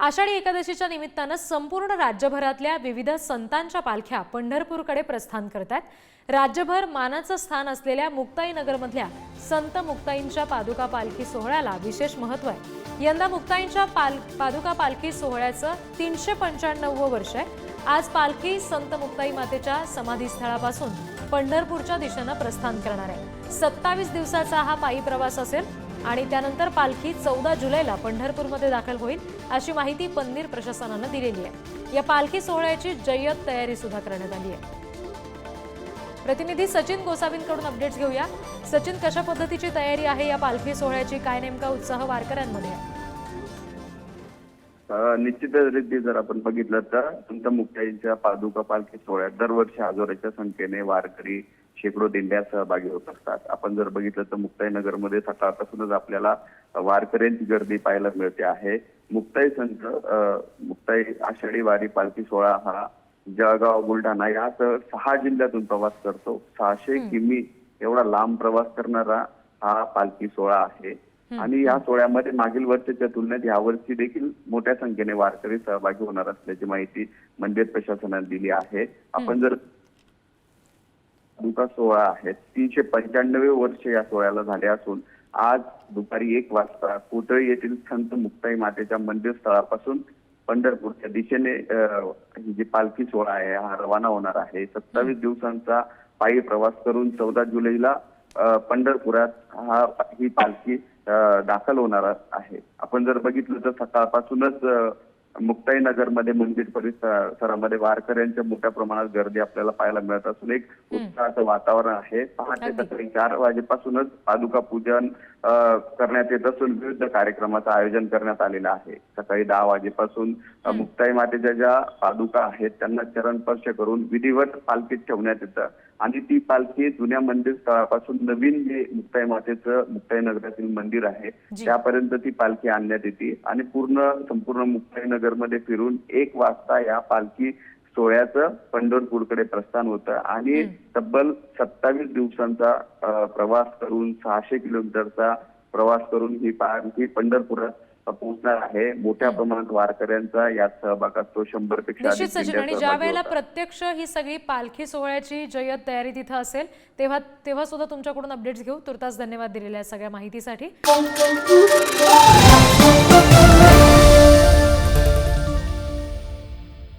आषाढी एकादशीच्या निमित्तानं संपूर्ण राज्यभरातल्या विविध संतांच्या पालख्या पंढरपूरकडे प्रस्थान करतात। राज्यभर मानाचं स्थान असलेल्या मुक्ताईनगरमधल्या संत मुक्ताईंच्या पादुका पालखी सोहळ्याला विशेष महत्त्व आहे। यंदा मुक्ताईंच्या पादुका पालखी सोहळ्याचं 395वं वर्ष आहे। आज पालखी संत मुक्ताई मातेच्या समाधीस्थळापासून पंढरपूरच्या दिशेने प्रस्थान करणार आहे। 27 दिवसाचा हा पायी प्रवास असेल आणि त्यानंतर पालखी 14 जुलैला पंढरपूरमध्ये दाखल होईल, अशी माहिती पंधीर प्रशासनाने दिलेली आहे। या पालखी सोहळ्याची जय्यत तयारी सुद्धा करण्यात आली आहे। प्रतिनिधी सचिन गोसावींकडून अपडेट्स घेऊया। सचिन, कशा पद्धतीची तयारी आहे या पालखी सोहळ्याची? काय नेमका उत्साह वारकऱ्यांमध्ये आहे? निश्चितरित्या जर आपण बघितलं तर संत मुक्ताईंच्या पादुका पालखी सोहळ्यात दरवर्षी हजारोच्या संख्येने वारकरी शेकडो दिंड्या सहभागी होत असतात। आपण जर बघितलं तर मुक्ताईनगरमध्ये सकाळपासूनच आपल्याला वारकऱ्यांची गर्दी पाहायला मिळते आहे। मुक्ताई संत मुक्ताई आषाढी वारी पालखी सोहळा हा जळगाव, बुलढाणा यासह 6 जिल्ह्यातून प्रवास करतो। 600 किमी एवढा लांब प्रवास करणारा हा पालखी सोहळा आहे आणि या सोहळ्यामध्ये मागील वर्षाच्या तुलनेत यावर्षी देखील मोठ्या संख्येने वारकरी सहभागी होणार असल्याची माहिती मंदिर प्रशासनाने दिली आहे। आपण जर पादुका सोहळा आहे 395 वर्ष या सोहळ्याला झाले असून आज दुपारी 1 वाजता कोथळी येथील संत मुक्ताई मातेच्या मंदिर स्थळापासून पंढरपूरच्या दिशेने ही जी पालखी सोहळा आहे हा रवाना होणार आहे। 27 दिवसांचा पायी प्रवास करून 14 जुलैला पंढरपुरात ही पालखी दाखल होणार आहे। आपण जर बघितलं तर सकाळपासूनच मुक्ताईनगरमध्ये मंदिर परिसरामध्ये वारकऱ्यांच्या मोठ्या प्रमाणात गर्दी आपल्याला पाहायला मिळत असून एक उत्साहाचं वातावरण आहे। पहाटे सकाळी 4 वाजेपासूनच पादुका पूजन करण्यात येत असून विविध कार्यक्रमाचं आयोजन करण्यात आलेलं आहे। सकाळी 10 वाजेपासून मुक्ताई मातेच्या ज्या पादुका आहेत त्यांना चरण स्पर्श करून विधिवत पालखीत ठेवण्यात येतं आणि ती पालखी जुन्या मंदिर स्थळापासून नवीन जे मुक्ताई मातेचं मुक्ताईनगरातील मंदिर आहे त्यापर्यंत ती पालखी आणण्यात येते आणि संपूर्ण मुक्ताईनगरमध्ये फिरून 1 वाजता या पालखी सोहळ्याचं पंढरपूरकडे प्रस्थान होतं आणि तब्बल 27 दिवसांचा प्रवास करून 600 किलोमीटरचा प्रवास करून ही पालखी पंढरपुरात पोहोचणार आहे। मोठ्या प्रमाणात वारकऱ्यांचा यात सहभाग असतो। 100 पेक्षा निश्चित सचिन, आणि ज्या वेळेला प्रत्यक्ष ही सगळी पालखी सोहळ्याची जय्यत तयारी तिथे असेल तेव्हा सुद्धा तुमच्याकडून अपडेट्स घेऊ। तुर्तास धन्यवाद दिलेल्या सगळ्या माहितीसाठी।